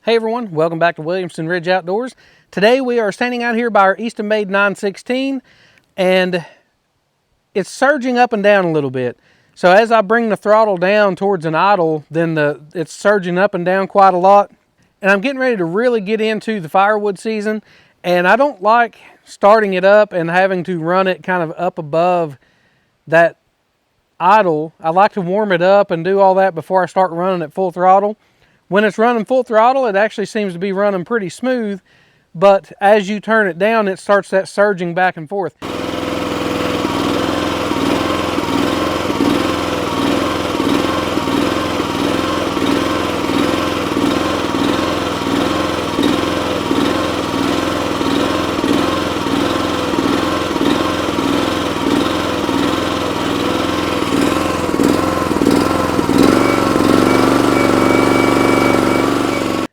Hey everyone, welcome back to Williamson Ridge Outdoors. Today we are standing out here by our Eastonmade 916 and it's surging up and down a little bit. So as I bring the throttle down towards an idle, then it's surging up and down quite a lot. And I'm getting ready to really get into the firewood season, and I don't like starting it up and having to run it kind of up above that idle. I like to warm it up and do all that before I start running at full throttle. When it's running full throttle, it actually seems to be running pretty smooth, but as you turn it down, it starts that surging back and forth.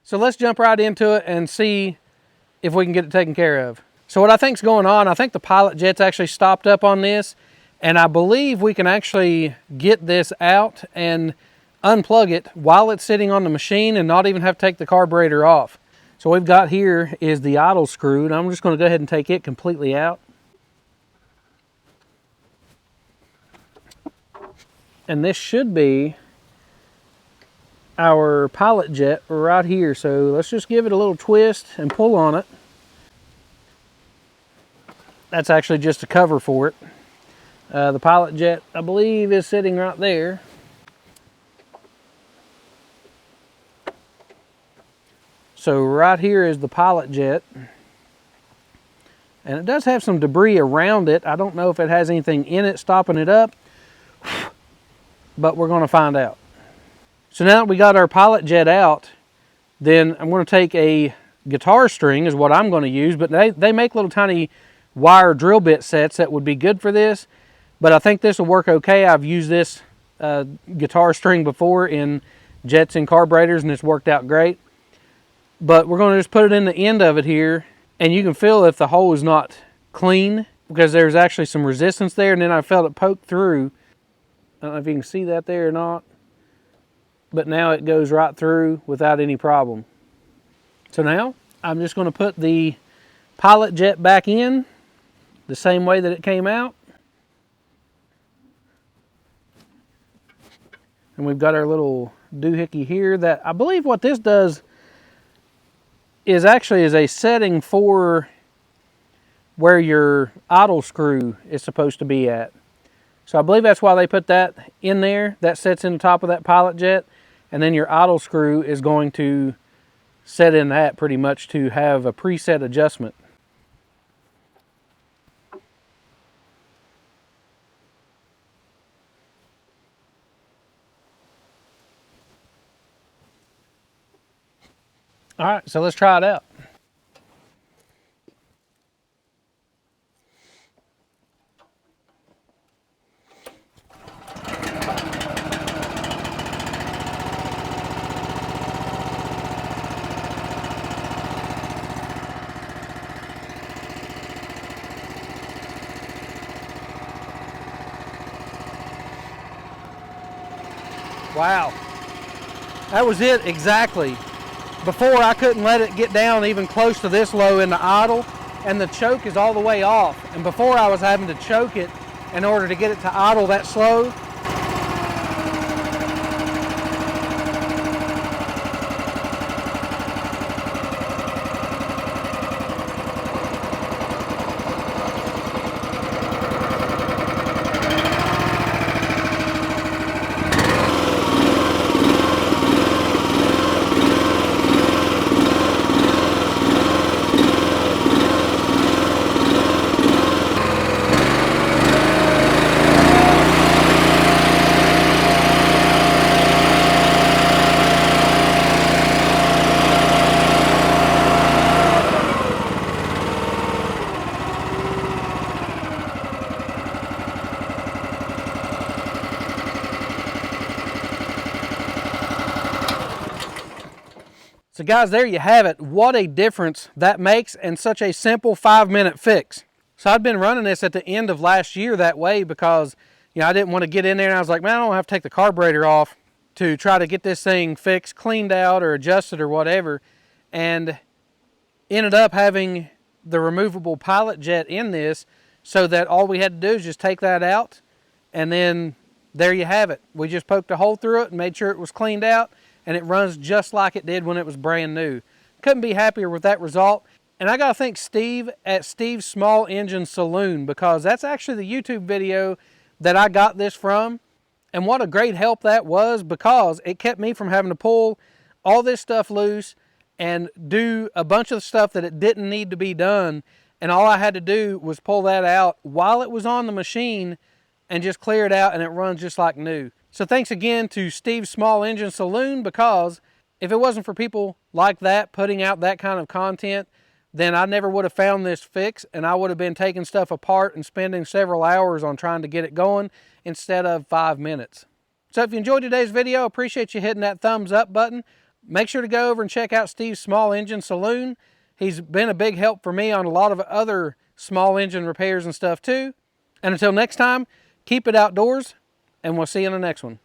So let's jump right into it and see if we can get it taken care of. So what I think's going on, I think the pilot jet's actually stopped up on this, and I believe we can actually get this out and unplug it while it's sitting on the machine and not even have to take the carburetor off. So what we've got here is the idle screw, and I'm just going to go ahead and take it completely out. And this should be our pilot jet right here, so let's just give it a little twist and pull on it. That's actually just a cover for it. The pilot jet, I believe, is sitting right there. So right here is the pilot jet, and it does have some debris around it. I don't know if it has anything in it stopping it up, but we're going to find out. So now that we got our pilot jet out, then I'm going to take a guitar string is what I'm going to use, but they make little tiny wire drill bit sets that would be good for this, but I think this will work okay. I've used this guitar string before in jets and carburetors, and it's worked out great. But we're going to just put it in the end of it here, and you can feel if the hole is not clean because there's actually some resistance there, and then I felt it poke through. I don't know if you can see that there or not, but now it goes right through without any problem. So now I'm just going to put the pilot jet back in the same way that it came out. And we've got our little doohickey here that I believe what this does is actually is a setting for where your idle screw is supposed to be at. So I believe that's why they put that in there. That sets in the top of that pilot jet. And then your idle screw is going to set in that pretty much to have a preset adjustment. All right, so let's try it out. Wow, that was it exactly. Before I couldn't let it get down even close to this low in the idle, and the choke is all the way off. And before I was having to choke it in order to get it to idle that slow. So guys, there you have it. What a difference that makes, and such a simple 5-minute fix. So I'd been running this at the end of last year that way because, you know, I didn't want to get in there, and I was like, man, I don't have to take the carburetor off to try to get this thing fixed, cleaned out, or adjusted or whatever. and ended up having the removable pilot jet in this, so that all we had to do is just take that out, and then there you have it. We just poked a hole through it and made sure it was cleaned out, and it runs just like it did when it was brand new. Couldn't be happier with that result. And I gotta thank Steve at Steve's Small Engine Saloon, because that's actually the YouTube video that I got this from. And what a great help that was, because it kept me from having to pull all this stuff loose and do a bunch of stuff that it didn't need to be done. And all I had to do was pull that out while it was on the machine and just clear it out, and it runs just like new. So thanks again to Steve's Small Engine Saloon, because if it wasn't for people like that putting out that kind of content, then I never would have found this fix, and I would have been taking stuff apart and spending several hours on trying to get it going instead of 5 minutes. So if you enjoyed today's video, I appreciate you hitting that thumbs up button. Make sure to go over and check out Steve's Small Engine Saloon. He's been a big help for me on a lot of other small engine repairs and stuff too. And until next time, keep it outdoors, and we'll see you in the next one.